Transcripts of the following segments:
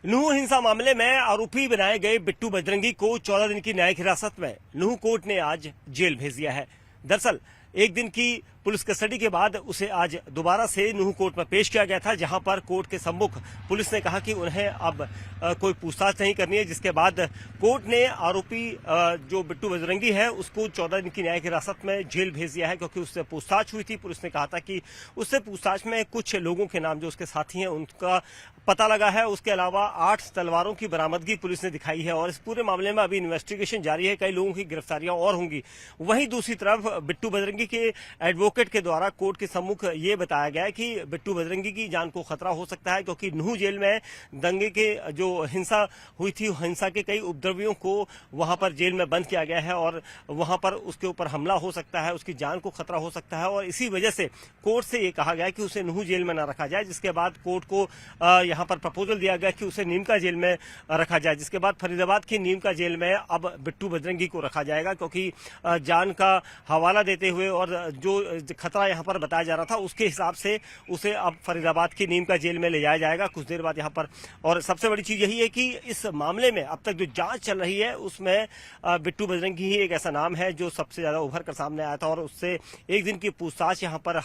नूह हिंसा मामले में आरोपी बनाए गए बिट्टू बजरंगी को 14 दिन की न्यायिक हिरासत में नूह कोर्ट ने आज जेल भेज दिया है। दरअसल एक दिन की पुलिस कस्टडी के बाद उसे आज दोबारा से नूह कोर्ट में पेश किया गया था, जहां पर कोर्ट के सम्मुख पुलिस ने कहा कि उन्हें अब कोई पूछताछ नहीं करनी है, जिसके बाद कोर्ट ने आरोपी जो बिट्टू बजरंगी है उसको 14 दिन की न्यायिक हिरासत में जेल भेज दिया है, क्योंकि उससे पूछताछ हुई थी। पुलिस ने कहा था कि उससे पूछताछ में कुछ लोगों के नाम जो उसके साथी हैं उनका पता लगा है। उसके अलावा 8 तलवारों की बरामदगी पुलिस ने दिखाई है और इस पूरे मामले में अभी इन्वेस्टिगेशन जारी है। कई लोगों की गिरफ्तारियां और होंगी। वहीं दूसरी तरफ बिट्टू बजरंगी के एडवोकेट के द्वारा कोर्ट के सम्मुख ये बताया गया है कि बिट्टू बजरंगी की जान को खतरा हो सकता है, क्योंकि नूह जेल में दंगे के जो हिंसा हुई थी, हिंसा के कई उपद्रवियों को वहां पर जेल में बंद किया गया है और वहां पर उसके ऊपर हमला हो सकता है, उसकी जान को खतरा हो सकता है। और इसी वजह से कोर्ट से ये कहा गया कि उसे नूह जेल में न रखा जाए, जिसके बाद कोर्ट को यहां पर प्रपोजल दिया गया कि उसे नीमका जेल में रखा जाए, जिसके बाद फरीदाबाद की नीमका जेल में अब बिट्टू बजरंगी को रखा जाएगा, क्योंकि जान का हवाला देते हुए और जो खतरा यहां पर बताया जा रहा था उसके हिसाब से उसे अब फरीदाबाद की नीमका जेल में ले जाया जाएगा कुछ देर बाद यहां पर। और सबसे बड़ी चीज यही है कि इस मामले में अब तक जो जांच चल रही है उसमें बिट्टू बजरंगी ही एक ऐसा नाम है जो सबसे ज्यादा उभर कर सामने आया था और उससे एक दिन की पूछताछ यहां पर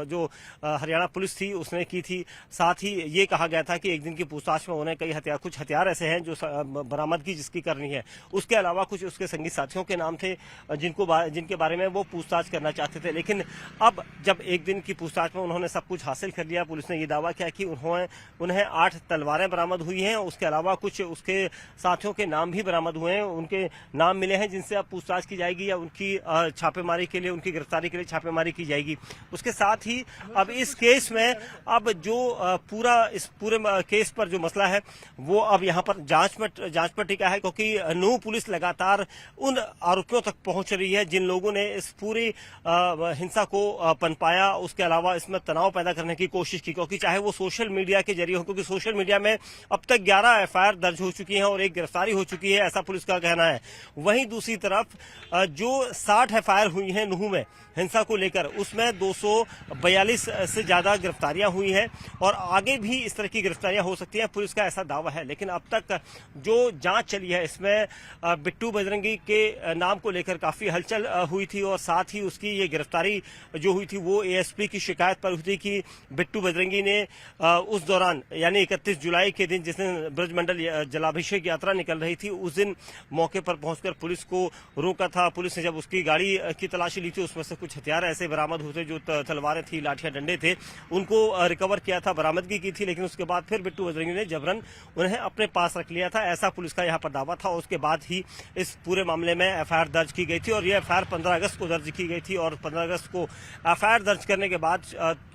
जो हरियाणा पुलिस थी उसने की थी। साथ ही ये कहा गया था कि एक दिन की पूछताछ में उन्हें कुछ हथियार ऐसे हैं जो बरामदगी जिसकी करनी है। उसके अलावा कुछ उसके संगी साथियों के नाम थे जिनके बारे में वो पूछताछ करना चाहते थे, लेकिन अब जब एक दिन की पूछताछ में उन्होंने सब कुछ हासिल कर लिया, पुलिस ने ये दावा किया कि उन्हें 8 तलवारें बरामद हुई हैं। उसके अलावा कुछ उसके साथियों के नाम भी बरामद हुए हैं, उनके नाम मिले हैं जिनसे अब पूछताछ की जाएगी या उनकी छापेमारी के लिए, उनकी गिरफ्तारी के लिए छापेमारी की जाएगी। उसके साथ ही अब इस केस में अब जो इस पूरे केस पर जो मसला है वो अब यहाँ पर जांच पर टिका है, क्योंकि नूह पुलिस लगातार उन आरोपियों तक पहुंच रही है जिन लोगों ने इस पूरी हिंसा को पनपाया। उसके अलावा इसमें तनाव पैदा करने की कोशिश की, क्योंकि चाहे वो सोशल मीडिया के जरिए हो, क्योंकि सोशल मीडिया में अब तक 11 एफआईआर दर्ज हो चुकी हैं और एक गिरफ्तारी हो चुकी है, ऐसा पुलिस का कहना है। वहीं दूसरी तरफ जो 60 एफआईआर हुई हैं नूह में हिंसा को लेकर, उसमें 242 से ज्यादा गिरफ्तारियां हुई हैं और आगे भी इस तरह की गिरफ्तारियां हो सकती हैं, पुलिस का ऐसा दावा है। लेकिन अब तक जो जांच चली है इसमें बिट्टू बजरंगी के नाम को लेकर काफी हलचल हुई थी और साथ ही उसकी ये गिरफ्तारी जो हुई थी वो एएसपी की शिकायत पर हुई थी कि बिट्टू बजरंगी ने उस दौरान यानी 31 जुलाई के दिन जिस दिन ब्रजमंडल जलाभिषेक यात्रा निकल रही थी, उस दिन मौके पर पहुंचकर पुलिस को रोका था। पुलिस ने जब उसकी गाड़ी की तलाशी ली थी उसमें से कुछ हथियार ऐसे बरामद हुए थे, जो तलवारें थी, लाठियां, डंडे थे, उनको रिकवर किया था, बरामदगी की थी। लेकिन उसके बाद फिर बिट्टू बजरंगी ने जबरन उन्हें अपने पास रख लिया था, ऐसा पुलिस का यहाँ पर दावा था। और उसके बाद ही इस पूरे मामले में एफआईआर दर्ज की गई थी और यह एफआईआर 15 अगस्त को दर्ज की गई थी। और 15 अगस्त को एफआईआर दर्ज करने के बाद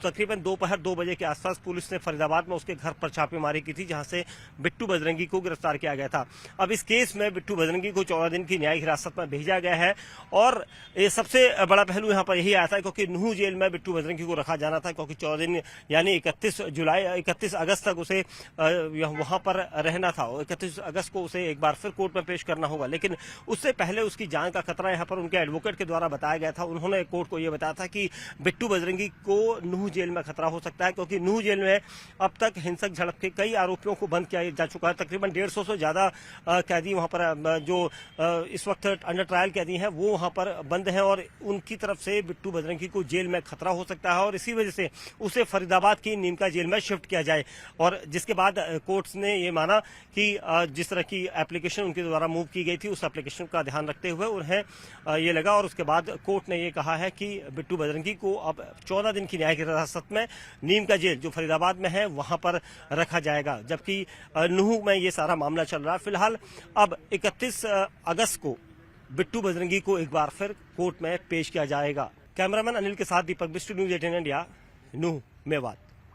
तकरीबन दोपहर 2 बजे के आसपास पुलिस ने फरीदाबाद में उसके घर पर छापेमारी की थी, जहां से बिट्टू बजरंगी को गिरफ्तार किया गया था। अब इस केस में बिट्टू बजरंगी को 14 दिन की न्यायिक हिरासत में भेजा गया है और ये सबसे बड़ा पहलू यहाँ पर यही आया था, क्योंकि नूह जेल में बिट्टू बजरंगी को रखा जाना था, क्योंकि 14 दिन यानी 31 अगस्त तक उसे वहां पर रहना था। 31 अगस्त को उसे एक बार फिर कोर्ट में पेश करना होगा, लेकिन उससे पहले उसकी जान का खतरा यहाँ पर उनके एडवोकेट के द्वारा बताया गया था। उन्होंने कोर्ट को यह बताया था कि बिट्टू बजरंगी को नूह जेल में खतरा हो सकता है, क्योंकि नूह जेल में अब तक हिंसक झड़प के कई आरोपियों को बंद किया जा चुका है। तकरीबन 150 से ज्यादा कैदी वहां पर जो इस वक्त अंडर ट्रायल कैदी हैं वो वहां पर बंद हैं और उनकी तरफ से बिट्टू बजरंगी को जेल में खतरा हो सकता है और इसी वजह से उसे फरीदाबाद की नीमका जेल में शिफ्ट किया जाए। और जिसके बाद कोर्ट ने ये माना कि जिस तरह की एप्लीकेशन उनके द्वारा मूव की गई थी उस एप्लीकेशन का ध्यान रखते हुए उन्हें ये लगा और उसके बाद कोर्ट ने ये कहा है कि बिट्टू बजरंगी को अब 14 दिन की न्यायिक हिरासत में नीमका जेल जो फरीदाबाद में है वहां पर रखा जाएगा, जबकि नूह में ये सारा मामला चल रहा है। फिलहाल अब 31 अगस्त को बिट्टू बजरंगी को एक बार फिर कोर्ट में पेश किया जाएगा। कैमरामैन अनिल के साथ दीपक बिस्टू, न्यूज़ 18 इंडिया, नूह, मेवात।